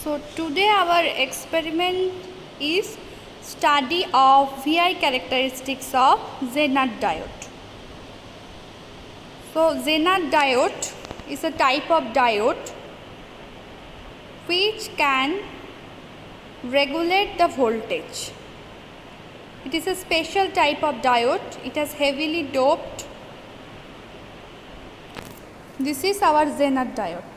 So today our experiment is study of VI characteristics of Zener diode. So Zener diode is a type of diode which can regulate the voltage. It is a special type of diode. It is heavily doped. This is our Zener diode.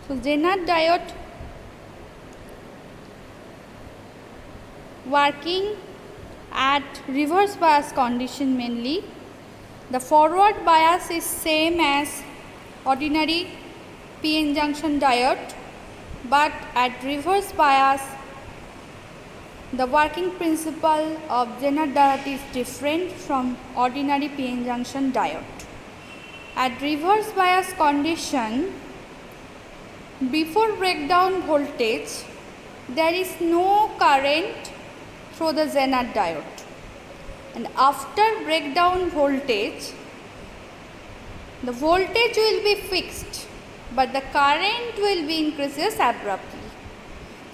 So Zener diode working at reverse bias condition mainly. The forward bias is same as ordinary p-n junction diode, but at reverse bias the working principle of Zener diode is different from ordinary p-n junction diode. At reverse bias condition, before breakdown voltage there is no current through the Zener diode, and after breakdown voltage the voltage will be fixed but the current will be increases abruptly.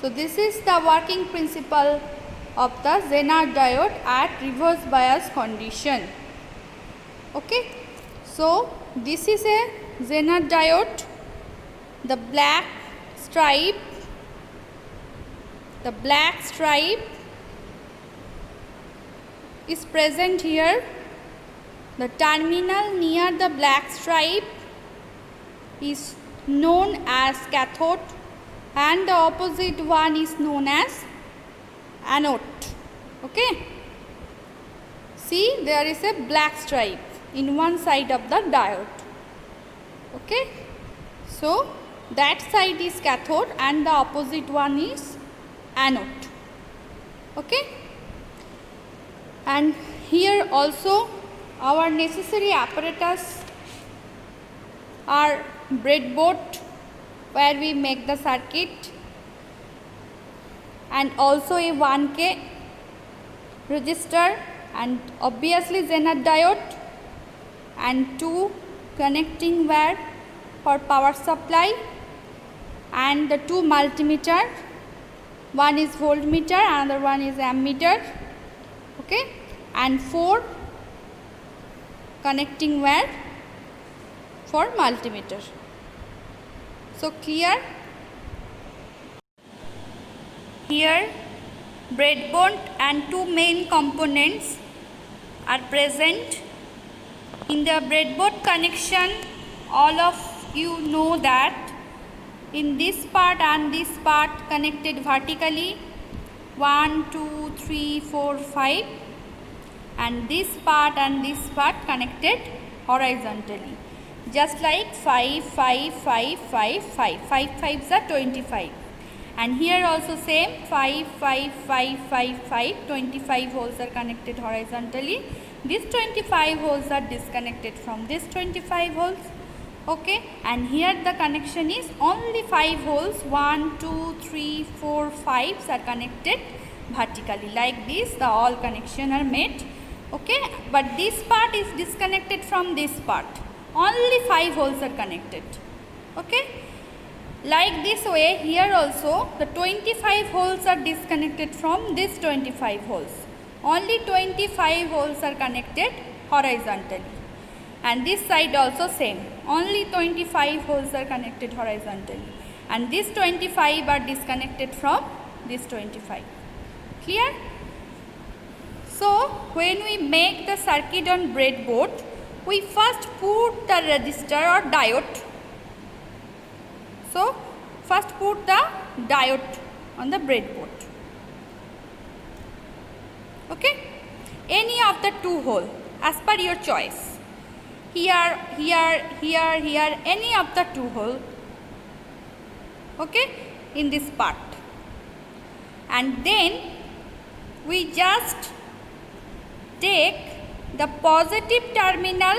So this is the working principle of the Zener diode at reverse bias condition. Okay, so this is a Zener diode. The black stripe is present here. The terminal near the black stripe is known as cathode and the opposite one is known as anode. Okay, see, there is a black stripe in one side of the diode. Okay, so that side is cathode and the opposite one is anode. Okay, and here also our necessary apparatus are breadboard where we make the circuit, and also a 1K resistor, and obviously Zener diode, and 2 connecting wire for power supply, and the 2 multimeter, one is voltmeter, another one is ammeter. Okay, and 4 connecting wire for multimeter. So clear? Here breadboard and 2 main components are present. In the breadboard connection, all of you know that in this part and this part connected vertically 1, 2, 3, 4, 5, and this part and this part connected horizontally, just like 5, 5, 5, 5, 5, 5 5s are 25, and here also same 5, 5, 5, 5, 5, 25 holes are connected horizontally. These 25 holes are disconnected from this 25 holes. Okay, and here the connection is only 5 holes, 1, 2, 3, 4, 5s are connected vertically like this. The all connection are made. Okay, but this part is disconnected from this part, only 5 holes are connected. Okay, like this way here also the 25 holes are disconnected from this 25 holes, only 25 holes are connected horizontally, and this side also same, only 25 holes are connected horizontally, and this 25 are disconnected from this 25. Clear? So when we make the circuit on breadboard, we first put the resistor or diode. So first put the diode on the breadboard. Okay, any of the 2 hole as per your choice. Here, any of the 2 hole. Okay, in this part, and then we just take the positive terminal.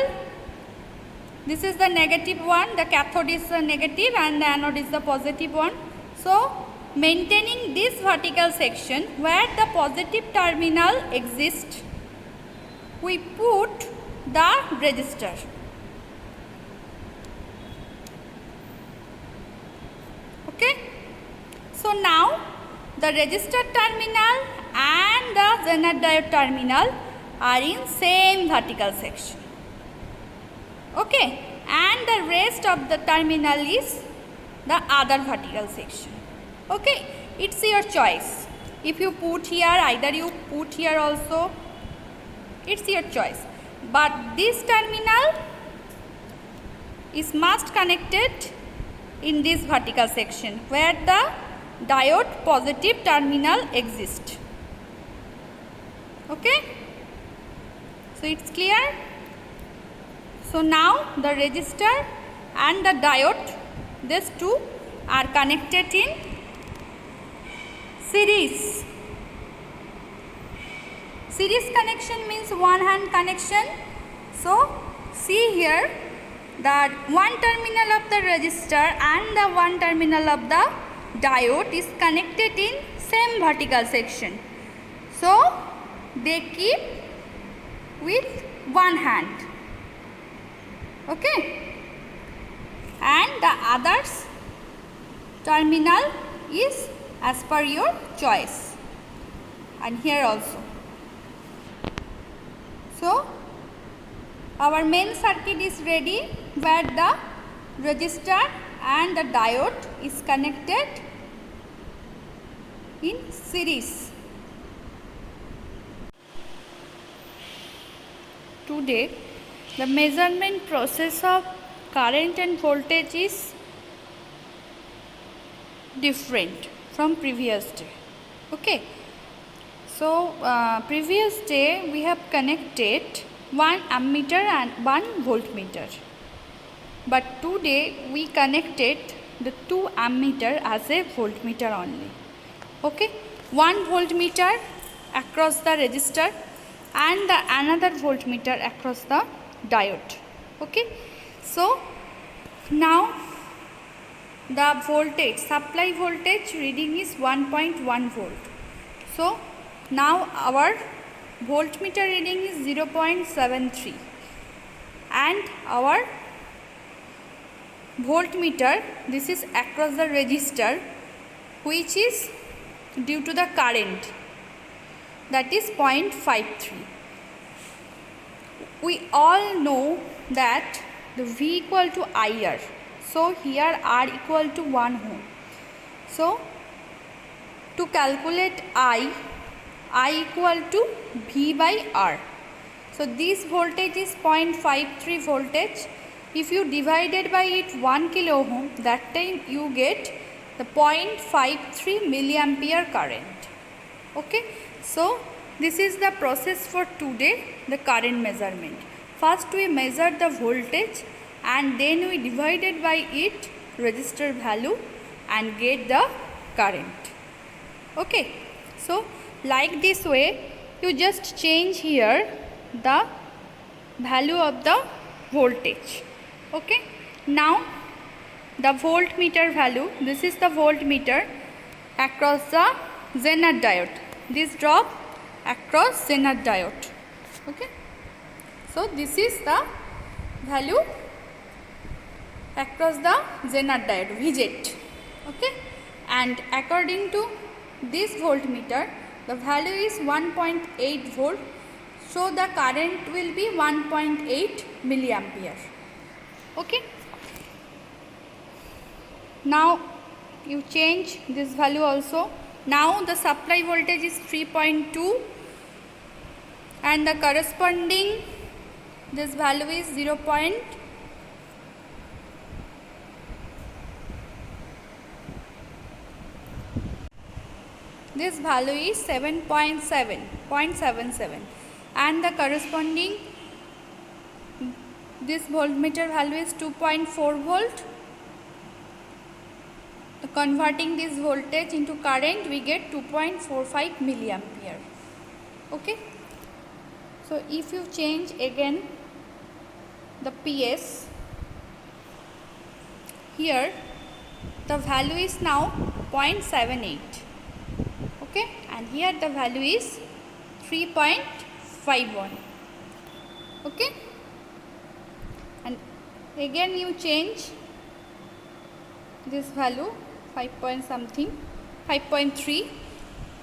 This is the negative one, the cathode is the negative and the anode is the positive one. So maintaining this vertical section where the positive terminal exists, we put the resistor. So now the resistor terminal and the Zener diode terminal are in same vertical section. Okay, and the rest of the terminal is the other vertical section. Okay, it's your choice. If you put here, either you put here also, it's your choice. But this terminal is must connected in this vertical section where the diode positive terminal exists. Okay, so it's clear. So now the resistor and the diode, these two are connected in series. Series connection means one hand connection. So see here that one terminal of the resistor and the one terminal of the diode is connected in same vertical section. So they keep with one hand. Okay, and the others terminal is as per your choice, and here also. So our main circuit is ready where the resistor and the diode is connected in series. Today the measurement process of current and voltage is different from previous day. Okay, so previous day we have connected one ammeter and one voltmeter, but today we connected the two ammeter as a voltmeter only. Okay, one voltmeter across the resistor and the another voltmeter across the diode. Okay, so now the voltage, supply voltage reading is 1.1 volt. So now our voltmeter reading is 0.73 and our voltmeter, this is across the resistor, which is due to the current, that is 0.53. We all know that the V equal to IR. So here R equal to 1 ohm. So to calculate I equal to V by R. So this voltage is 0.53 voltage. If you divided by it 1 kilo ohm, that time you get the 0.53 milliampere current. Okay, so this is the process for today, the current measurement. First we measure the voltage and then we divided by it resistor value and get the current. Okay, so like this way you just change here the value of the voltage. Okay, now the voltmeter value, this is the voltmeter across the Zener diode, this drop across Zener diode. Okay, so this is the value across the Zener diode, VZ. Okay, and according to this voltmeter the value is 1.8 volt, so the current will be 1.8 milliampere. Okay, now you change this value also. Now the supply voltage is 3.2 and the corresponding this value is 0. This value is 0.77 and the corresponding this voltmeter value is 2.4 volt. Converting this voltage into current, we get 2.45 milliampere. Okay, so if you change again the PS, here the value is now 0.78. Okay, and here the value is 3.51. Okay, and again you change this value 5 point something 5.3.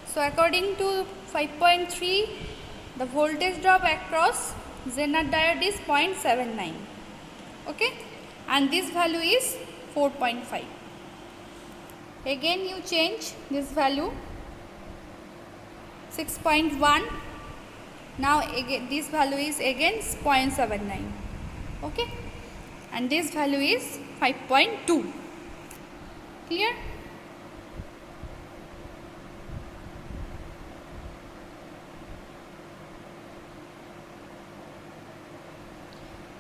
So according to 5.3, the voltage drop across Zener diode is 0.79. Okay, and this value is 4.5. Again you change this value 6.1. Now again this value is again 0.79. Okay, and this value is 5.2. Clear?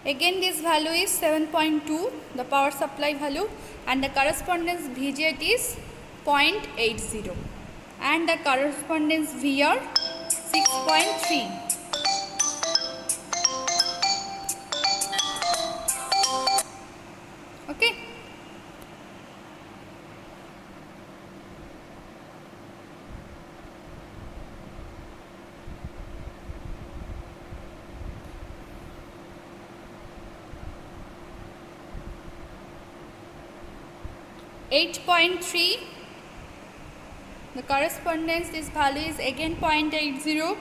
Again this value is 7.2, the power supply value, and the correspondence VZ is 0.80 and the correspondence VR 6.3. Okay. .3, the correspondence, this value is again 0.80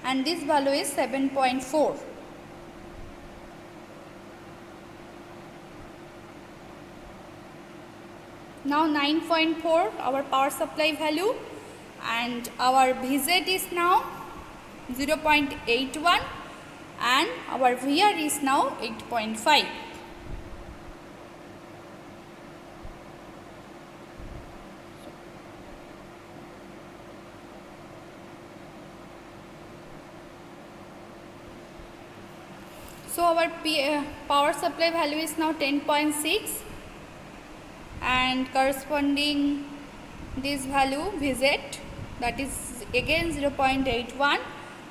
and this value is 7.4. Now 9.4 our power supply value, and our VZ is now 0.81 and our VR is now 8.5. So our power supply value is now 10.6 and corresponding this value VZ, that is again 0.81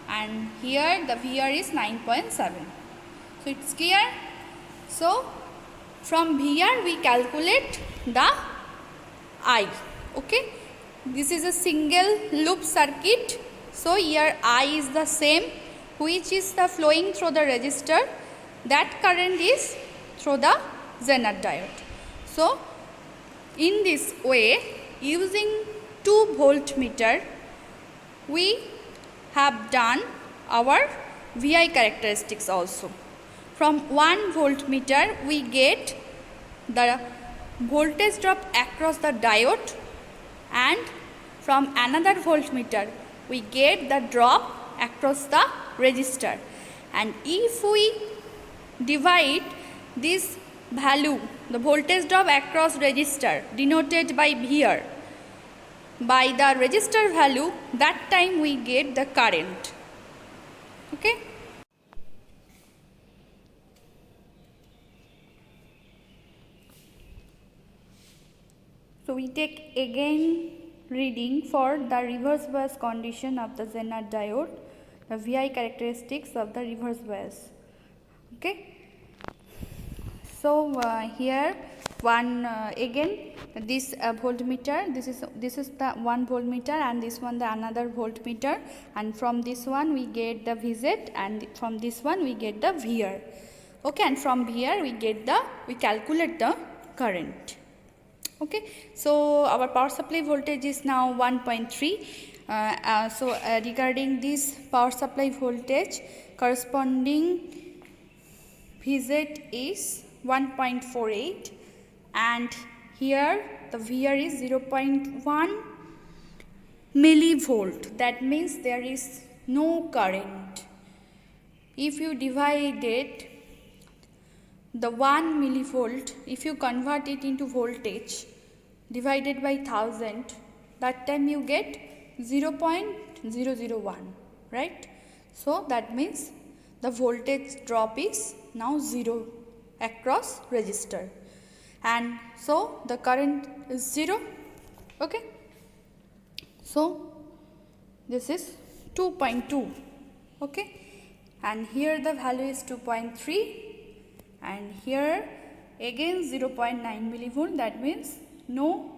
and here the VR is 9.7. So it's clear. So from VR we calculate the I. Okay, this is a single loop circuit, so here I is the same, which is the flowing through the resistor. That current is through the Zener diode. So in this way, using 2 voltmeter, we have done our VI characteristics also. From 1 voltmeter we get the voltage drop across the diode, and from another voltmeter we get the drop across the resistor. And if we divide this value, the voltage drop across resistor denoted by VR, by the resistor value, that time we get the current. Okay. So we take again reading for the reverse bias condition of the Zener diode, the VI characteristics of the reverse bias. Okay. So here one again this voltmeter, this is the 1 voltmeter and this one the another voltmeter, and from this one we get the VZ and from this one we get the VR. Okay, and from here we calculate the current. Okay, so our power supply voltage is now 1.3. So regarding this power supply voltage, corresponding VZ is 1.48 and here the VR is 0.1 millivolt. That means there is no current. If you divide it, the 1 millivolt, if you convert it into voltage divided by 1000, that time you get 0.001, right? So that means the voltage drop is now 0 across resistor, and so the current is 0. Okay, so this is 2.2. okay, and here the value is 2.3 and here again 0.9 millivolt, that means no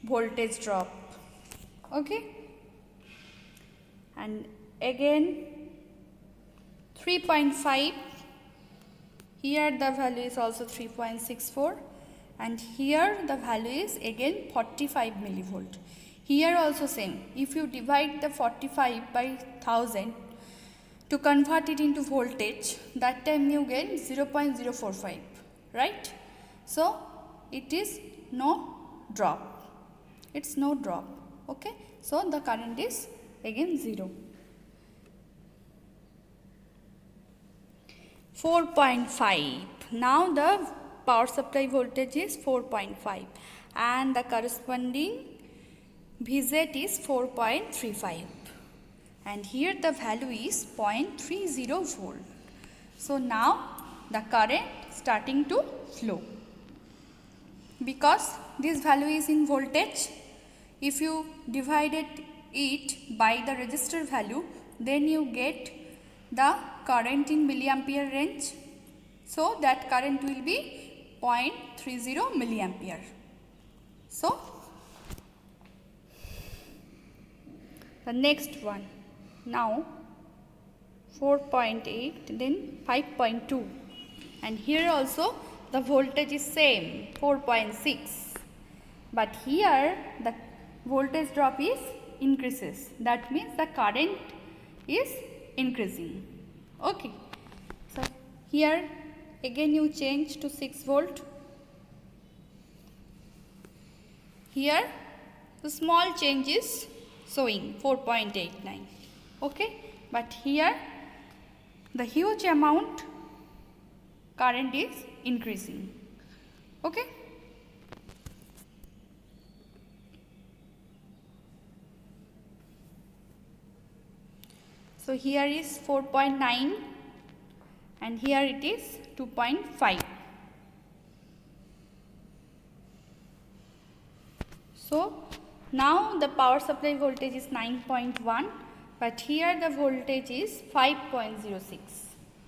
voltage drop. Okay, and again 3.5, here the value is also 3.64 and here the value is again 45 millivolt. Here also same. If you divide the 45 by 1000 to convert it into voltage, that time you get 0.045, right? So it is no drop. It's no drop. Okay. So the current is again 0. 4.5. Now the power supply voltage is 4.5 and the corresponding Vz is 4.35 and here the value is 0.30 volt. So now the current starting to flow. Because this value is in voltage, if you divided it by the resistor value, then you get the current in milliampere range. So that current will be 0.30 milliampere. So the next one, now 4.8, then 5.2, and here also the voltage is same 4.6, but here the voltage drop is increases. That means the current is increasing. Okay. So here again you change to 6 volt. Here the small change is showing 4.89. Okay. But here the huge amount current is increasing. Okay. So here is 4.9 and here it is 2.5. So now the power supply voltage is 9.1, but here the voltage is 5.06.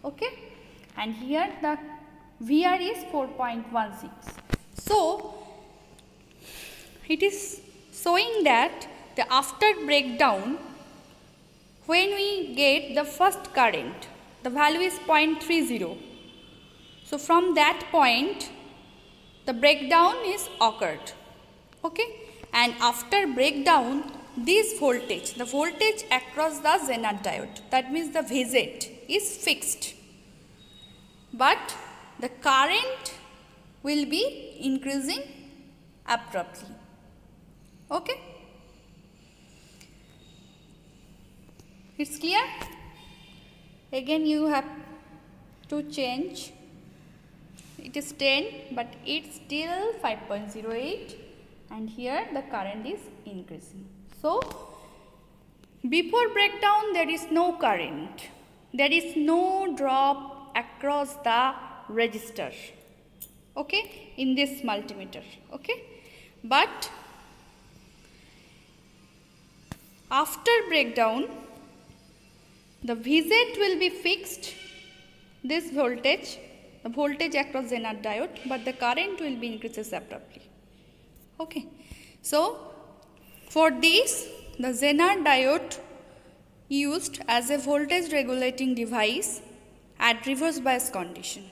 Okay, and here the VR is 4.16. So it is showing that the after breakdown, when we get the first current, the value is 0.30. So from that point, the breakdown is occurred. Okay, and after breakdown, this voltage, the voltage across the Zener diode, that means the Vz is fixed, but the current will be increasing abruptly. Okay. It's clear? Again you have to change. It is 10, but it's still 5.08 and here the current is increasing. So before breakdown there is no current. There is no drop across the resistor. Okay, in this multimeter. Okay, but after breakdown, the Vz will be fixed, this voltage, the voltage across Zener diode, but the current will be increases abruptly. Okay. So for this, the Zener diode used as a voltage regulating device at reverse bias condition.